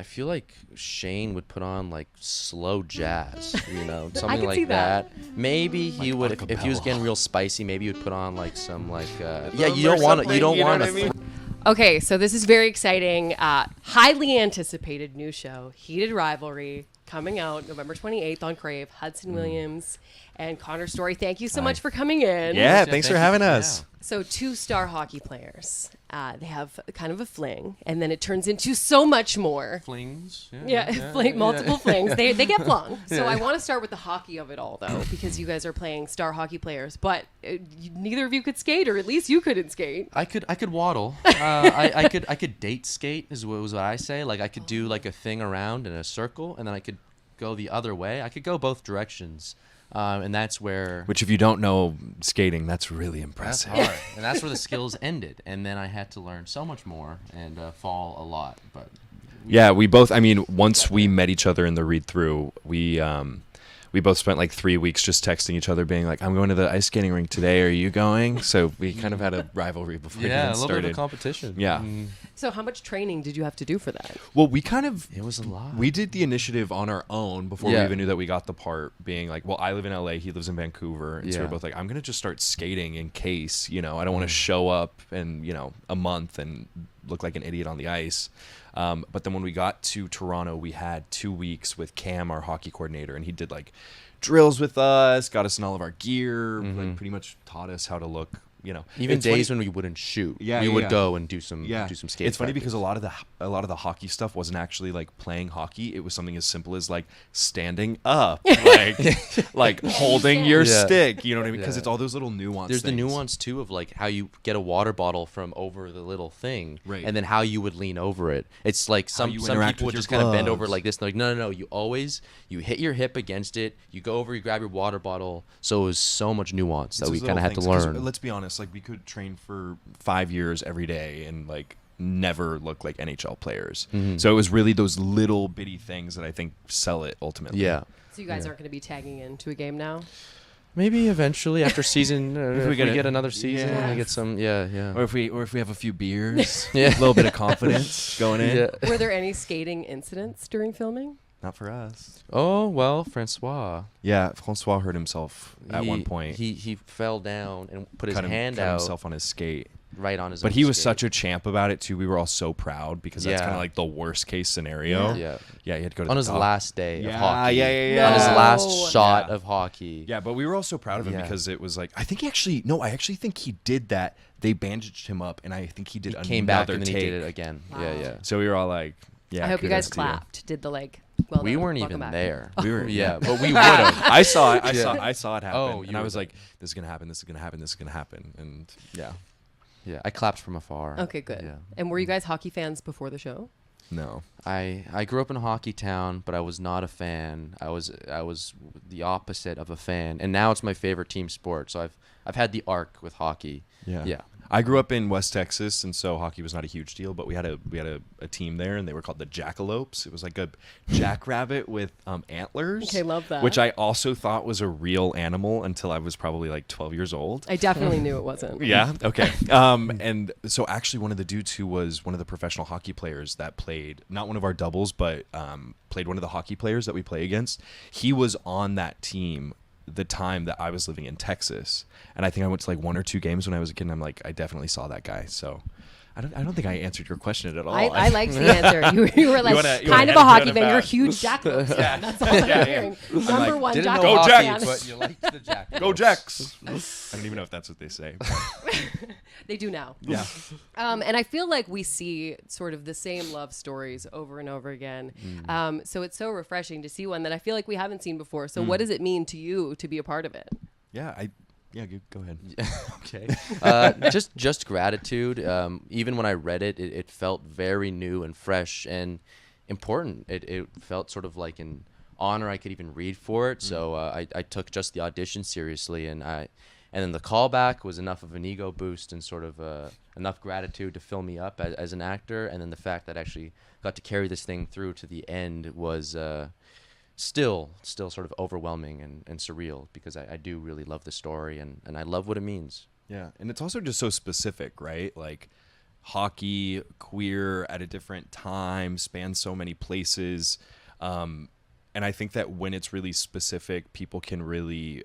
I feel like Shane would put on like slow jazz, something could like see that. Maybe he would if he was acapella. getting real spicy. Maybe he would put on like some like You don't want to. Okay, so this is very exciting. Highly anticipated new show, Heated Rivalry, coming out November 28th on Crave. Hudson Williams and Connor Storrie, thank you so much for coming in. Yeah, thanks for having us. So 2-star hockey players. They have kind of a fling, and then it turns into so much more. flings. Multiple flings. They get flung. So I want to start with the hockey of it all, though, because you guys are playing star hockey players, but neither of you could skate, or at least you couldn't skate. I could waddle. I could date skate is what I say. Like I could do like a thing around in a circle, and then I could go the other way. I could go both directions. And that's where... Which, if you don't know skating, that's really That's impressive. hard. And that's where the skills ended. And then I had to learn so much more and fall a lot. But Yeah, we both, once we met each other in the read-through, we both spent like 3 weeks just texting each other being like, I'm going to the ice skating rink today. Are you going? So we kind of had a rivalry before we even a little started. bit of a competition. Yeah. So how much training did you have to do for that? Well, we kind of... It was a lot. We did the initiative on our own before we even knew that we got the part, being like, well, I live in LA, he lives in Vancouver. And so we're both like, I'm going to just start skating in case, I don't want to show up in, a month and look like an idiot on the ice. But then when we got to Toronto, we had 2 weeks with Cam, our hockey coordinator, and he did like drills with us, got us in all of our gear, like pretty much taught us how to look. Even It's days funny- when we wouldn't shoot, Yeah, we yeah, would yeah. go and do some skate. It's funny practice. because a lot of the hockey stuff wasn't actually like playing hockey. It was something as simple as like standing up, like holding your stick. You know what I mean? Because it's all those little nuances. There's the nuance too of like how you get a water bottle from over the little thing, Right. and then how you would lean over it. It's like some you people interact would with your just kind of bend over gloves. like this. And they're like, no. You hit your hip against it. You go over, you grab your water bottle. So it was so much nuance that we kind of had to learn. Let's be honest. Like we could train for 5 years every day and like never look like NHL players. So it was really those little bitty things that I think sell it ultimately. Yeah. So you guys aren't going to be tagging into a game now? Maybe eventually after season, if we get another season, Yeah. we get some, Or if we have a few beers, Yeah. a little bit of confidence going in. Yeah. Were there any skating incidents during filming? Not for us. Oh well, Francois. Yeah, Francois hurt himself at one point. He fell down and put his cut hand cut out himself on his skate. right on his. But own he was skate. such a champ about it too. We were all so proud because that's Yeah. kind of like the worst case scenario. Yeah. Yeah, he had to go to on the his top. last day of Yeah, hockey. yeah. On his No. last shot Yeah. of hockey. Yeah, but we were all so proud of him Yeah. because it was like I actually think he did that. They bandaged him up, and I think he did He another came back and then take. he did it again. Wow. Yeah. So we were all like, "Yeah." I hope you kudos guys to you. clapped. Did the like? Well We done, weren't welcome even back. there. We were, Yeah, but we would have. I saw it. Yeah. I saw it happen, Oh, and you I were was there. like, "This is gonna happen. This is gonna happen. This is gonna happen." And yeah, Yeah, I clapped from afar. Okay, good. Yeah. And were you guys hockey fans before the show? no. I grew up in a hockey town, but I was not a fan. I was the opposite of a fan, and now it's my favorite team sport. So I've had the arc with hockey. Yeah. I grew up in West Texas, and so hockey was not a huge deal. But we had a team there, and they were called the Jackalopes. It was like a jackrabbit with antlers. Okay, love that. Which I also thought was a real animal until I was probably like 12 years old. I definitely knew it wasn't. Yeah. Okay. And so actually, one of the dudes who was one of the professional hockey players that played, not one of our doubles, but played one of the hockey players that we play against. He was on that team the time that I was living in Texas, and I think I went to like 1 or 2 games when I was a kid. And I'm like, I definitely saw that guy. So I don't think I answered your question at all. I liked the answer. You were like wanna kind of edit a hockey it fan. You're a back. huge Jackalope Yeah. fan. That's all I'm hearing. Number like, one Didn't Jackalope know Go hockey, Jacks! but you liked the Jack. Go Jacks! I don't even know if that's what they say. They do now. Yeah. And I feel like we see sort of the same love stories over and over again. So it's so refreshing to see one that I feel like we haven't seen before. So what does it mean to you to be a part of it? Yeah. Go ahead. Okay. Just gratitude. Even when I read it, it felt very new and fresh and important. It felt sort of like an honor I could even read for it. So I took just the audition seriously, and then the callback was enough of an ego boost and sort of enough gratitude to fill me up as an actor. And then the fact that I actually got to carry this thing through to the end was still sort of overwhelming and surreal, because I do really love the story and I love what it means. Yeah, and it's also just so specific, right? Like, hockey, queer at a different time, spans so many places. And I think that when it's really specific, people can really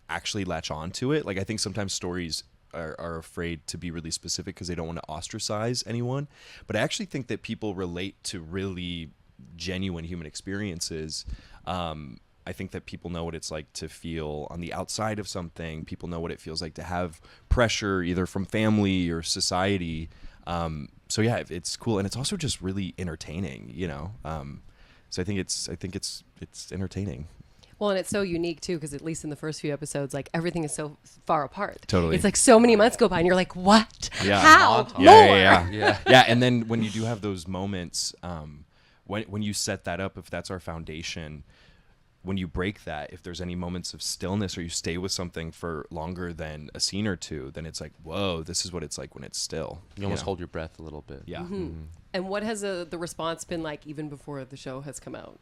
actually latch on to it. Like, I think sometimes stories are afraid to be really specific because they don't want to ostracize anyone. But I actually think that people relate to really genuine human experiences. I think that people know what it's like to feel on the outside of something. People know what it feels like to have pressure either from family or society. So yeah, it's cool. And it's also just really entertaining, you know? So I think it's entertaining. Well, and it's so unique too, because at least in the first few episodes, like everything is so far apart. Totally. It's like so many months go by, and you're like, "What? Yeah. How? Yeah, More?" Yeah. And then when you do have those moments, when you set that up, if that's our foundation, when you break that, if there's any moments of stillness or you stay with something for longer than a scene or two, then it's like, whoa, this is what it's like when it's still. You almost hold your breath a little bit. Yeah. Mm-hmm. And what has the response been like even before the show has come out?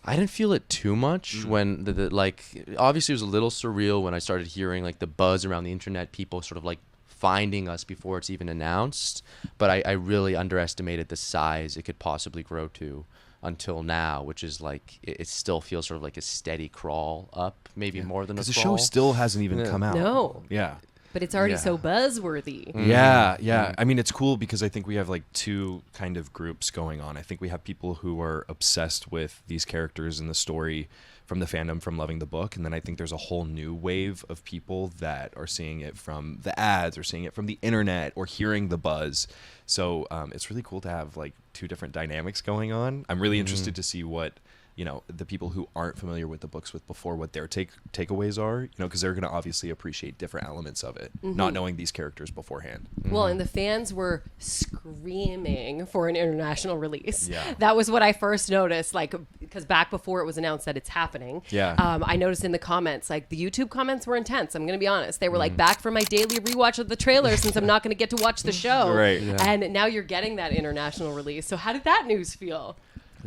I didn't feel it too much when like obviously it was a little surreal when I started hearing like the buzz around the internet, people sort of like finding us before it's even announced. But I really underestimated the size it could possibly grow to until now, which is like it still feels sort of like a steady crawl up, maybe more than a crawl. Because the show still hasn't even come out. No. Yeah. But it's already so buzzworthy. Yeah. I mean, it's cool because I think we have like two kind of groups going on. I think we have people who are obsessed with these characters in the story from the fandom, from loving the book. And then I think there's a whole new wave of people that are seeing it from the ads or seeing it from the internet or hearing the buzz. So it's really cool to have like two different dynamics going on. I'm really interested to see what, you know, the people who aren't familiar with the books with before, what their takeaways are, you know, because they're going to obviously appreciate different elements of it, not knowing these characters beforehand. Well, and the fans were screaming for an international release. Yeah. That was what I first noticed, like, because back before it was announced that it's happening, I noticed in the comments, like, the YouTube comments were intense. I'm going to be honest. They were like, back for my daily rewatch of the trailer since I'm not going to get to watch the show. Right. Yeah. And now you're getting that international release. So how did that news feel?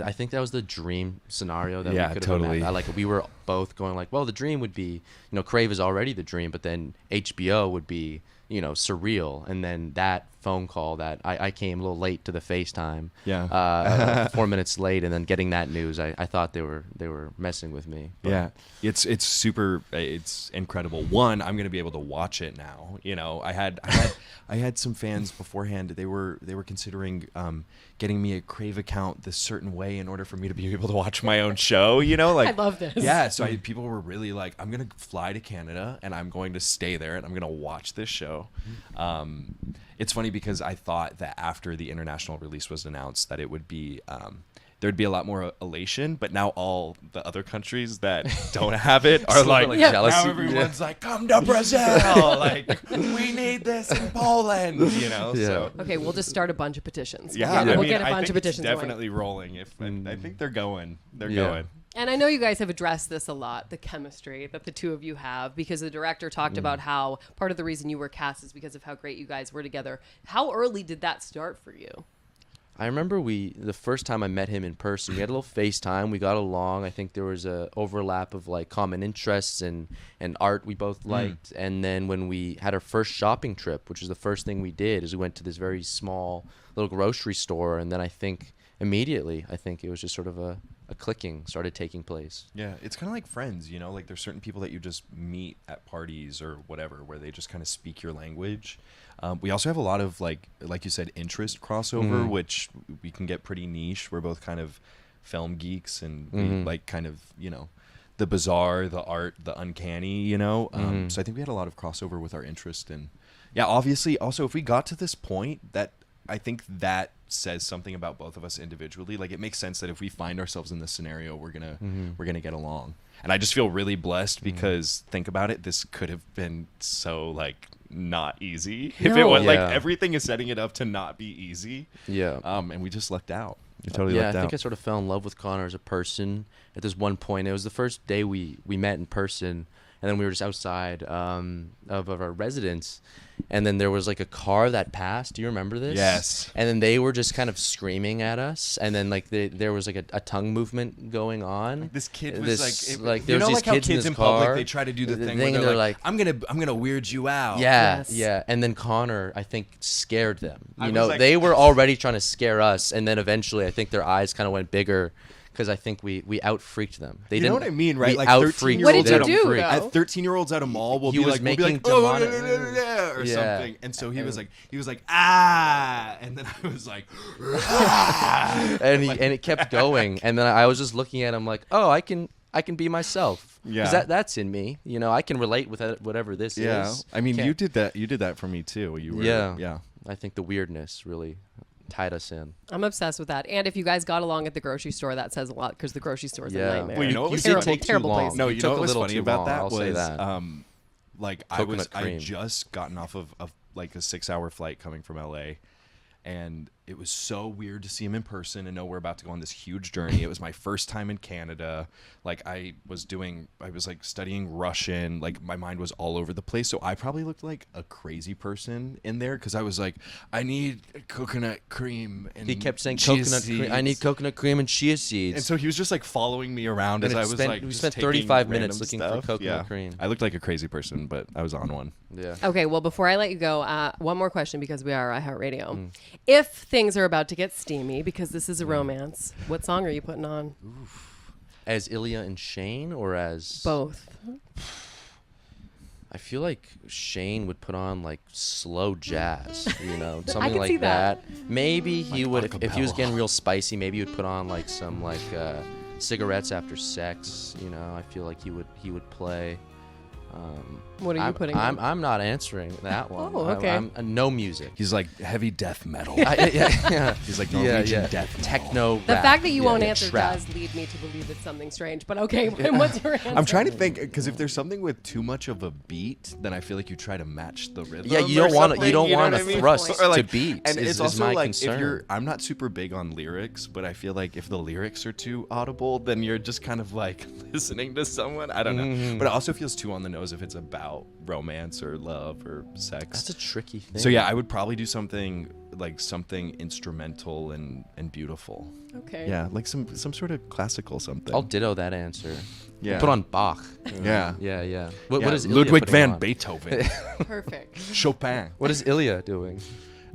I think that was the dream scenario that we could have totally. Like we were both going like, well, the dream would be, you know, Crave is already the dream, but then HBO would be, you know, surreal. And then that phone call that I came a little late to the FaceTime. 4 minutes late, and then getting that news, I thought they were messing with me. But. Yeah, it's super, it's incredible. One, I'm gonna be able to watch it now. You know, I had some fans beforehand. They were considering getting me a Crave account this certain way in order for me to be able to watch my own show. You know, like I love this. Yeah, so people were really like, I'm gonna fly to Canada and I'm going to stay there and I'm gonna watch this show. It's funny because I thought that after the international release was announced that it would be there'd be a lot more elation, but now all the other countries that don't have it are like jealousy. now everyone's like, come to Brazil, like we need this in Poland, you know. Yeah. So Okay, we'll just start a bunch of petitions. yeah, We'll I mean, get a I bunch think of petitions it's going. definitely rolling. I think they're going. They're Yeah. going. And I know you guys have addressed this a lot, the chemistry that the two of you have, because the director talked about how part of the reason you were cast is because of how great you guys were together. How early did that start for you? I remember the first time I met him in person, we had a little FaceTime. We got along. I think there was a overlap of like common interests and art we both liked. And then when we had our first shopping trip, which is the first thing we did, is we went to this very small little grocery store. And then I think immediately, it was just sort of a clicking started taking place. Yeah, it's kind of like friends, you know, like there's certain people that you just meet at parties or whatever where they just kind of speak your language. We also have a lot of like you said, interest crossover, which we can get pretty niche. We're both kind of film geeks and we like kind of, you know, the bizarre, the art, the uncanny, you know. So I think we had a lot of crossover with our interest. And yeah, obviously also if we got to this point, that I think that says something about both of us individually. Like it makes sense that if we find ourselves in this scenario, we're gonna get along. And I just feel really blessed because think about it, this could have been so like not easy. If it was like everything is setting it up to not be easy. Yeah. And we just lucked out. We totally lucked out. I think I sort of fell in love with Connor as a person at this one point. It was the first day we met in person, and then we were just outside of our residence, and then there was like a car that passed. Do you remember this? Yes. And then they were just kind of screaming at us, and then like there was like a tongue movement going on. This kid was like you there know, was like these how kids kids in in this car. public they try to do the thing where and they're like, I'm gonna weird you out. Yeah, Yes. yeah. And then Connor, I think, scared them. I You was know, like- they were already trying to scare us, and then eventually, I think their eyes kind of went bigger because I think we out freaked them. They You didn't. know what I mean, right? We Like out 13-year-olds What did you at a- do, freak. though? At 13-year-olds at a mall will He be was like, we'll be making like, oh, demonic- or Yeah. something. And so he was like, ah, and then I was like, ah. and it kept going, and then I was just looking at him like, oh, I can be myself. Yeah. 'Cause that's in me. You know, I can relate with whatever this Yeah, is. I mean, Can't- you did that for me too. You were, Yeah. I think the weirdness really tied us in. I'm obsessed with that. And if you guys got along at the grocery store, that says a lot because the grocery store is a Yeah. nightmare. Well, you know what was did funny? take too Terrible long. place. No, You you took know a what was little funny too about long, that I'll say was, that. like I Coconut cream. just gotten off of like a 6-hour flight coming from LA, and it was so weird to see him in person and know we're about to go on this huge journey. It was my first time in Canada. Like I was like studying Russian. Like my mind was all over the place. So I probably looked like a crazy person in there because I was like, I need coconut cream. And He kept saying chia coconut cream. I seeds." need coconut cream and chia seeds. And so he was just like following me around And as it I was spent- like, we just spent taking 35 minutes random looking for stuff. coconut Yeah. cream. I looked like a crazy person, but I was on one. Yeah. Okay, well, before I let you go, one more question because we are iHeartRadio. Mm. If things are about to get steamy, because this is a romance, what song are you putting on? As Ilya and Shane, or as Both. I feel like Shane would put on like slow jazz, you know, something can like see that. Maybe he would, if he was acapella. getting real spicy, maybe he would put on like some like cigarettes after sex. You know, I feel like he would play. What are you putting on? I'm not answering that one. Oh, okay. I'm no music. He's like heavy death metal. Yeah. He's like Norwegian yeah. death metal. Techno. The rap. fact that you Yeah, won't yeah, answer trap. does lead me to believe it's something strange. But okay, what's your answer? I'm trying to think because if there's something with too much of a beat, then I feel like you try to match the rhythm. Yeah, you or don't want to. something, You don't know want what to I mean? thrust Or, like, to beats. And is, it's is also my like concern. I'm not super big on lyrics, but I feel like if the lyrics are too audible, then you're just kind of like listening to someone. I don't know, but it also feels too on the nose if it's about romance or love or sex. That's a tricky thing. So yeah, I would probably do something instrumental and beautiful. Okay. Yeah, like some sort of classical something. I'll ditto that answer. Yeah. Put on Bach. Yeah. Yeah. What Yeah, is Ilya Ludwig putting van on? Beethoven, Perfect. Chopin. What is Ilya doing?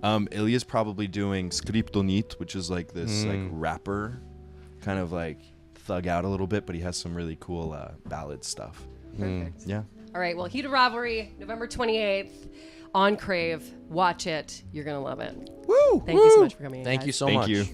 Ilya's probably doing Skriptonit, which is like this like rapper, kind of like thug out a little bit, but he has some really cool ballad stuff. Perfect. Yeah. All right. Well, Heated Rivalry, November 28th on Crave. Watch it. You're going to love it. Woo! Thank you so much for coming in, Thank guys. you so Thank much. you.